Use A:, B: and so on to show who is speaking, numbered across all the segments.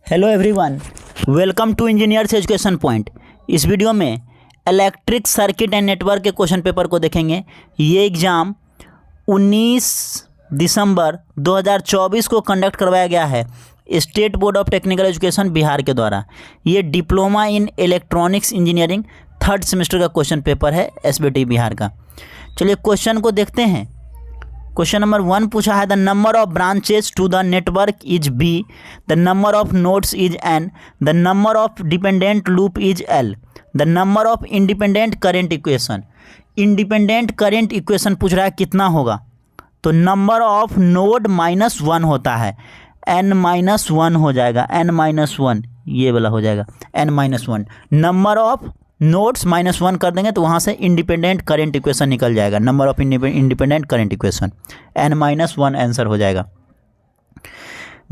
A: Hello everyone, welcome to engineers education point. इस video में electric circuit and network के question paper को देखेंगे। ये एग्ज़ाम 19 दिसंबर 2024 को कंडक्ट करवाया गया है state board of technical education Bihar के द्वारा। ये diploma in electronics engineering third semester का क्वेश्चन पेपर है एसबीटी बिहार का। चलिए क्वेश्चन को देखते हैं। क्वेश्चन नंबर 1 पूछा है the number of branches to the network is B, the number of nodes is N, the number of dependent loop is L, the number of independent current equation. Independent current equation पूछ रहा है कितना होगा, तो number of node -1 होता है, n-1 हो जाएगा, n-1 ये वाला हो जाएगा n-1। नंबर ऑफ नोड्स -1 कर देंगे तो वहाँ से इंडिपेंडेंट करेंट इक्वेशन निकल जाएगा, number of independent current equation n-1 answer हो जाएगा।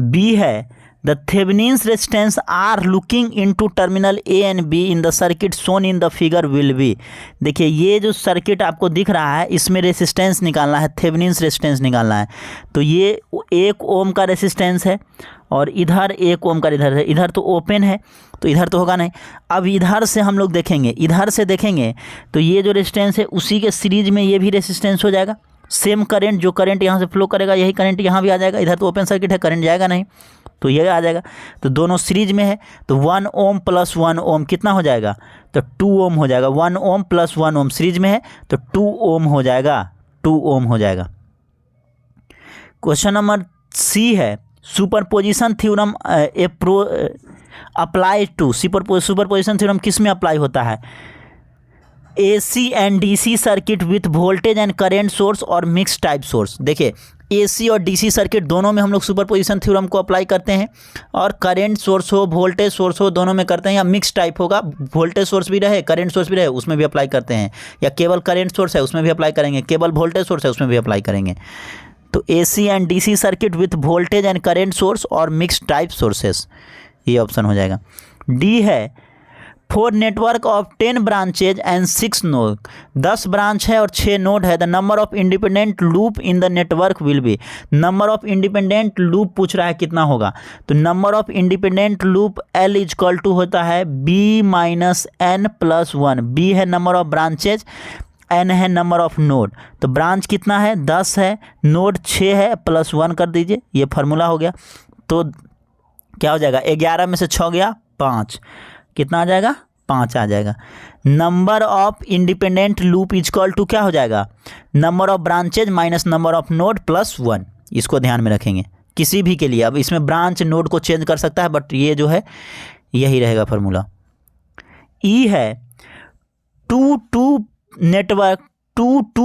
A: बी है the Thevenin's resistance R looking into terminal A and be in the circuit shown in the figure will be. देखिए ये जो सर्किट आपको दिख रहा है इसमें रेजिस्टेंस निकालना है, थेवेनिन्स रेजिस्टेंस निकालना है। तो ये 1 ओम का रेजिस्टेंस है और इधर 1 ओम का इधर है, इधर तो ओपन है तो इधर तो होगा नहीं। अब इधर से हम लोग देखेंगे, इधर से देखेंगे तो ये जो रेजिस्टेंस है उसी के सीरीज में ये भी रेजिस्टेंस हो जाएगा। सेम करंट, जो करंट यहाँ से फ्लो करेगा यही करंट यहाँ भी आ जाएगा। इधर तो ओपन सर्किट है, करंट जाएगा नहीं तो ये आ जाएगा। तो दोनों सीरीज में है तो 1 ओम प्लस 1 ओम कितना हो जाएगा, तो 2 ओम हो जाएगा। 1 ओम प्लस 1 ओम सीरीज में है तो 2 ओम हो जाएगा, 2 ओम हो जाएगा। क्वेश्चन नंबर सी है superposition theorem apply to. Superposition theorem किस में अप्लाई होता है, AC and DC circuit with voltage and current source और मिक्स टाइप सोर्स। देखिए एसी और डीसी सर्किट दोनों में हम लोग सुपरपोजिशन थ्योरम को अप्लाई करते हैं, और करेंट सोर्स हो वोल्टेज सोर्स हो दोनों में करते हैं, या मिक्स टाइप होगा वोल्टेज सोर्स भी रहे करेंट सोर्स भी रहे उसमें भी अप्लाई करते हैं, या केवल करेंट सोर्स है उसमें भी अप्लाई करेंगे, केवल वोल्टेज सोर्स है उसमें भी अप्लाई करेंगे। तो AC and DC circuit with voltage and current source और मिक्स टाइप सोर्सेस, ये ऑप्शन हो जाएगा। डी है for network of 10 branches and 6 node, 10 branch है और 6 नोड है, the number of independent loop in the network will be. Number of independent loop पूछ रहा है कितना होगा, तो number of independent loop L equal to होता है B - n+1। B है नंबर ऑफ ब्रांचेज, n है नंबर ऑफ नोड। तो ब्रांच कितना है 10 है, नोड 6 है, +1 कर दीजिए, ये फार्मूला हो गया। तो क्या हो जाएगा, 11 में से 6 गया 5, कितना आ जाएगा 5 आ जाएगा। Number of independent loop equal to क्या हो जाएगा, number of branches minus number of node +1। इसको ध्यान में रखेंगे किसी भी के लिए। अब इसमें ब्रांच नोड को चेंज कर सकता है बट ये जो है यही रहेगा फार्मूला। ई है two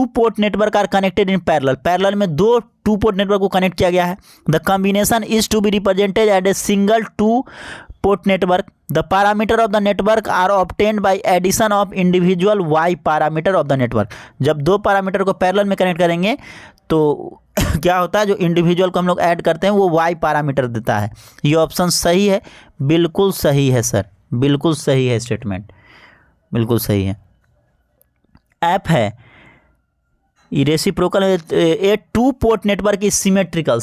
A: port network are connected in parallel. Parallel में 2 पोर्ट नेटवर्क को कनेक्ट किया गया है। The combination is to be represented at a single 2 port network. The parameter of the network are obtained by addition of individual Y parameter of the network. जब 2 parameter को parallel में connect करेंगे तो क्या होता है, जो इंडिविजुअल को हम लोग ऐड करते हैं वो वाई पैरामीटर देता है। ये ऑप्शन सही है, बिल्कुल सही है सर, बिल्कुल सही है स्टेटमेंट, बिल्कुल सही है। ऐप है reciprocal. A 2 port network is symmetrical.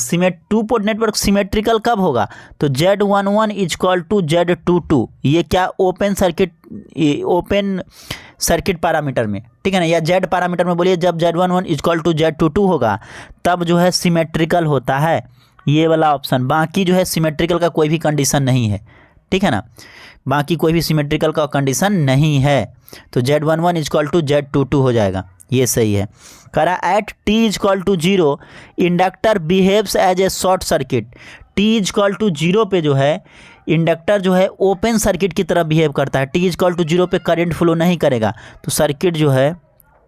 A: 2 port network symmetrical कब होगा, तो Z11 इक्वल टू Z22। ये क्या ओपन सर्किट पैरामीटर में, ठीक है ना, या Z पैरामीटर में बोलिए, जब Z11 इक्वल टू Z22 होगा तब जो है सिमेट्रिकल होता है, ये वाला ऑप्शन। बाकी जो है सिमेट्रिकल का कोई भी कंडीशन नहीं है, ठीक है ना, बाकी कोई भी सिमेट्रिकल का कंडीशन नहीं है। तो Z11 इक्वल टू Z22 हो जाएगा, ये सही है। करा at T equal to 0 inductor behaves as a short circuit. T equal to 0 पे जो है इंडक्टर जो है ओपन सर्किट की तरह बिहेव करता है। T इक्वल टू 0 पे करंट फ्लो नहीं करेगा तो सर्किट जो है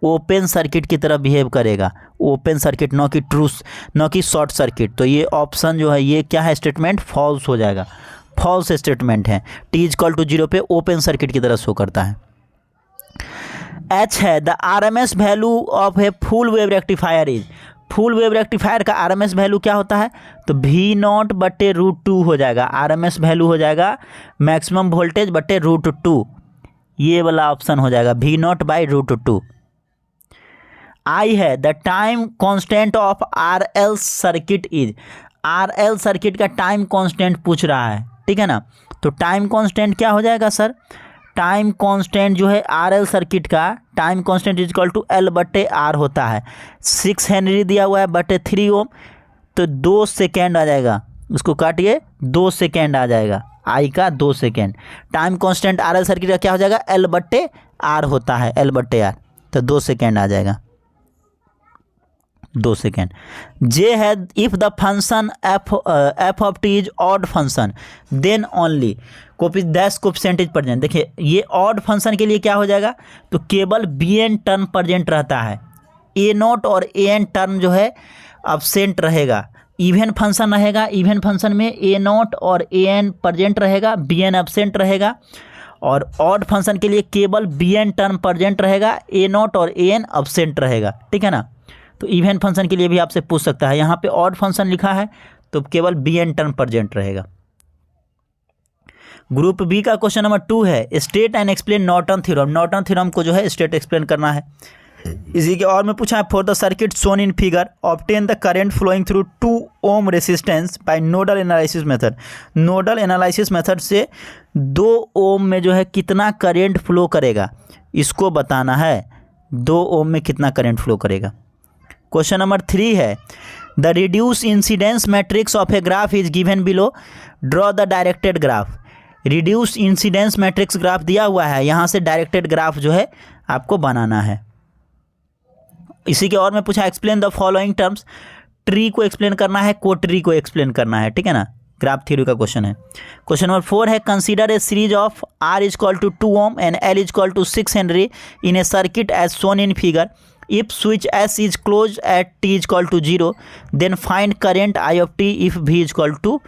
A: ओपन सर्किट की तरह बिहेव करेगा, ओपन सर्किट, न कि शॉर्ट सर्किट। तो ये ऑप्शन जो है ये क्या है स्टेटमेंट, फॉल्स हो जाएगा, फॉल्स स्टेटमेंट है। T इक्वल टू 0 पे ओपन सर्किट की तरह शो करता है। H है the RMS value of a full wave rectifier is. Full wave rectifier का RMS वैल्यू क्या होता है, तो V0/√2 हो जाएगा। RMS वैल्यू हो जाएगा मैक्सिमम वोल्टेज बटे √2, ये वाला ऑप्शन हो जाएगा V0/√2। I है the time constant of RL circuit is. RL circuit का टाइम कांस्टेंट पूछ रहा है, ठीक है ना। तो टाइम कांस्टेंट क्या हो जाएगा सर, टाइम कांस्टेंट जो है RL सर्किट का time constant is equal to L/R होता है। 6 हेनरी दिया हुआ है बटे 3 ओम, तो 2 सेकेंड आ जाएगा, उसको काटिए 2 सेकेंड आ जाएगा, आई का 2 second. Time constant RL circuit का क्या हो जाएगा, L/R होता है, L/R, तो 2 सेकेंड आ जाएगा, 2 सेकेंड। जे है if the function F of T is odd function then only dash coefficient is present. देखिए ये ऑड फंक्शन के लिए क्या हो जाएगा, तो केवल bn टर्म प्रेजेंट रहता है, a0 और an टर्म जो है अब्सेंट रहेगा। इवन फंक्शन रहेगा, इवन फंक्शन में a0 और an प्रेजेंट रहेगा, bn अब्सेंट रहेगा। और ऑड फंक्शन के लिए केवल bn टर्म प्रेजेंट रहेगा, a0 और an अब्सेंट रहेगा, ठीक है ना। तो इवन फंक्शन के लिए भी आपसे पूछ सकता है, यहाँ पे ऑड फंक्शन लिखा है तो केवल bn टर्म प्रेजेंट रहेगा। ग्रुप बी का क्वेश्चन नंबर 2 है, state and explain Norton theorem. Norton theorem को जो है स्टेट एक्सप्लेन करना है। इसी के और में पूछा है, for the circuit shown in figure obtain the current flowing through 2 ohm resistance by nodal analysis method. Nodal analysis method से 2 ओम में जो है कितना करंट फ्लो करेगा, इसको बताना है, 2 ओम में कितना करंट फ्लो करेगा। क्वेश्चन नंबर 3 है, the reduce incidence matrix of a graph is given below, draw the directed graph. Reduce incidence matrix graph दिया हुआ है, यहाँ से डायरेक्टेड ग्राफ जो है आपको बनाना है। इसी के और में पूछा, explain the following terms. Tree को एक्सप्लेन करना है, कोट्री को एक्सप्लेन करना है, ठीक है ना। ग्राफ थ्योरी का क्वेश्चन है। क्वेश्चन नंबर 4 है, consider a series of R is equal to 2 ohm and L is equal to 6 henry in a circuit as shown in figure. If switch S is close at T is equal to 0 then find current I of T if V is equal to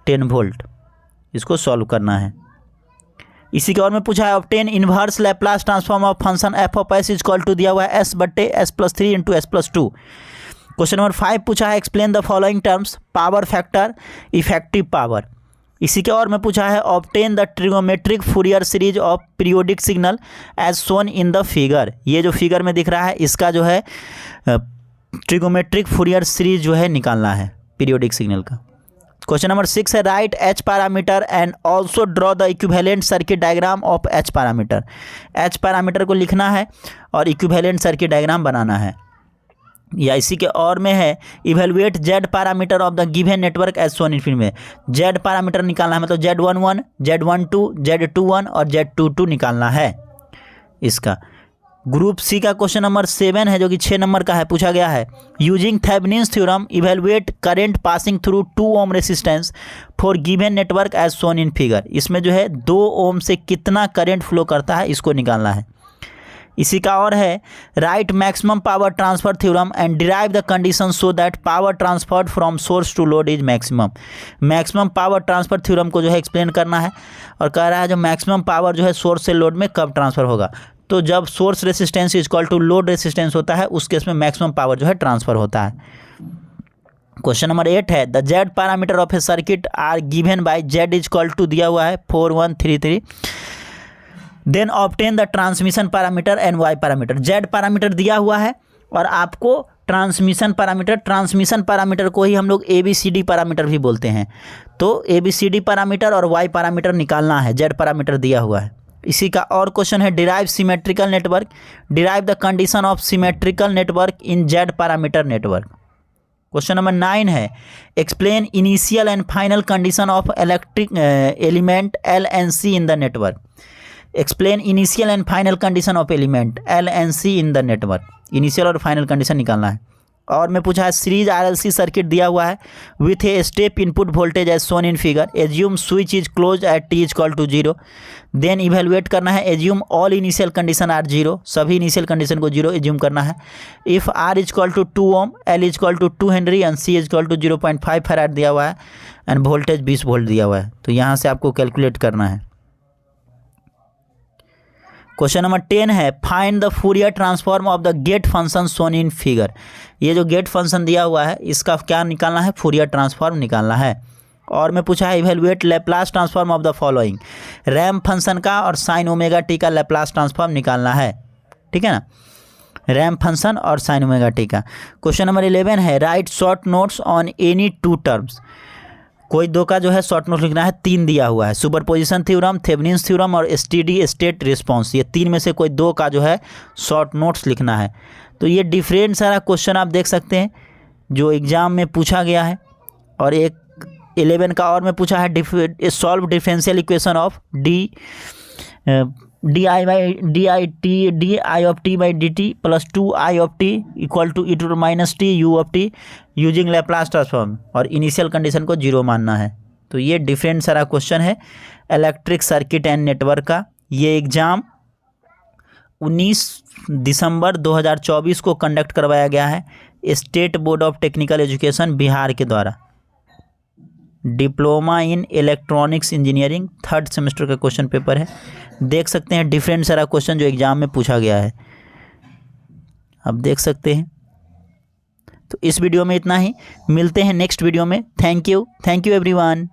A: 10 volt. इसको solve करना है। इसी के और में पूछा है, obtain inverse Laplace transform of function f of s is equal to दिया हुआ है s/s+3 into s+2। Question number 5 पूछा है, explain the following terms, power factor, effective power. इसी के और में पूछा है, obtain the trigonometric Fourier series of periodic signal as shown in the figure. ये जो फिगर में दिख रहा है इसका जो है ट्रिगोमेट्रिक फूरियर सीरीज जो है निकालना है पीरियोडिक सिग्नल का। क्वेश्चन नंबर 6 है, right h parameter and also draw the equivalent circuit diagram of h parameter. h parameter को लिखना है और इक्विवेलेंट सर्किट डायग्राम बनाना है। या इसी के और में है, evaluate z parameter of the given network as shown in figure में। z पैरामीटर निकालना है, मतलब Z11, Z12, Z21 और Z22 निकालना है इसका। ग्रुप सी का क्वेश्चन नंबर 7 है, जो कि 6 नंबर का है। पूछा गया है, using Thevenin's theorem evaluate current passing through 2 ohm resistance for given network as shown in figure. इसमें जो है 2 ओम से कितना करंट फ्लो करता है इसको निकालना है। इसी का और है, right maximum power transfer theorem and derive the condition so that power transferred from source to load is maximum. Maximum power transfer theorem को जो है एक्सप्लेन करना है और कह रहा है जो मैक्सिमम पावर जो है सोर्स से लोड में कब ट्रांसफर होगा। तो जब source resistance is equal to load resistance होता है उस केस में मैक्सिमम पावर जो है ट्रांसफर होता है। क्वेश्चन नंबर 8 है, the Z parameter of a circuit are given by Z is equal to दिया हुआ है 4133। Then obtain the transmission parameter and Y parameter. Z parameter दिया हुआ है और आपको ट्रांसमिशन पैरामीटर को ही हम लोग ABCD पैरामीटर भी बोलते हैं। तो ABCD पैरामीटर और Y पैरामीटर निकालना है, Z पैरामीटर दिया हुआ है। इसी का और क्वेश्चन है, derive symmetrical network, derive the condition of symmetrical network in Z parameter network. Question number 9 है, explain initial and final condition of electric element L and C in the network. Explain initial and final condition of element L and C in the network. Initial और final condition निकालना है। और में पूछा है, series RLC circuit दिया हुआ है with a step input voltage as shown in figure. Assume switch is close at T is equal to 0। Then evaluate करना है, assume all initial condition are 0, सभी इनिशियल कंडीशन को 0 एज्यूम करना है। If R is equal to 2 ohm, L is equal to 2 henry and C is equal to 0.5 farad दिया हुआ है end voltage 20 volt दिया हुआ है। तो यहाँ से आपको कैलकुलेट करना है। क्वेश्चन नंबर 10 है, find the Fourier transform of the gate function shown in figure. ये जो गेट फंक्शन दिया हुआ है इसका क्या निकालना है, फूरियर ट्रांसफॉर्म निकालना है। और में पूछा है, evaluate Laplace transform of the following. Ramp function का और साइन ओमेगा टी का लैप्लास ट्रांसफॉर्म निकालना है, ठीक है ना, रैम्प फंक्शन और साइन ओमेगा टी का। क्वेश्चन नंबर 11 है, right short notes on any 2 terms. कोई दो का जो है शॉर्ट नोट लिखना है, 3 दिया हुआ है, सुपरपोजिशन थ्योरम, थेवेनिन्स थ्योरम और स्टेडी स्टेट रिस्पांस, ये 3 में से कोई 2 का जो है शॉर्ट नोट्स लिखना है। तो ये डिफरेंट सारा क्वेश्चन आप देख सकते हैं जो एग्ज़ाम में पूछा गया है। और एक 11 का और में पूछा है solve differential equation of d i of t by d t plus 2 i of t equal to e to minus t u of t using Laplace transform, और इनिशियल कंडीशन को 0 मानना है। तो ये डिफरेंट सारा क्वेश्चन है electric circuit and network का। ये एग्ज़ाम 19 दिसंबर 2024 को कंडक्ट करवाया गया है state board of technical education Bihar के द्वारा। Diploma in electronics engineering 3rd semester का क्वेश्चन पेपर है। देख सकते हैं डिफरेंट सारा क्वेश्चन जो एग्ज़ाम में पूछा गया है, आप देख सकते हैं। तो इस वीडियो में इतना ही, मिलते हैं नेक्स्ट वीडियो में। Thank you everyone.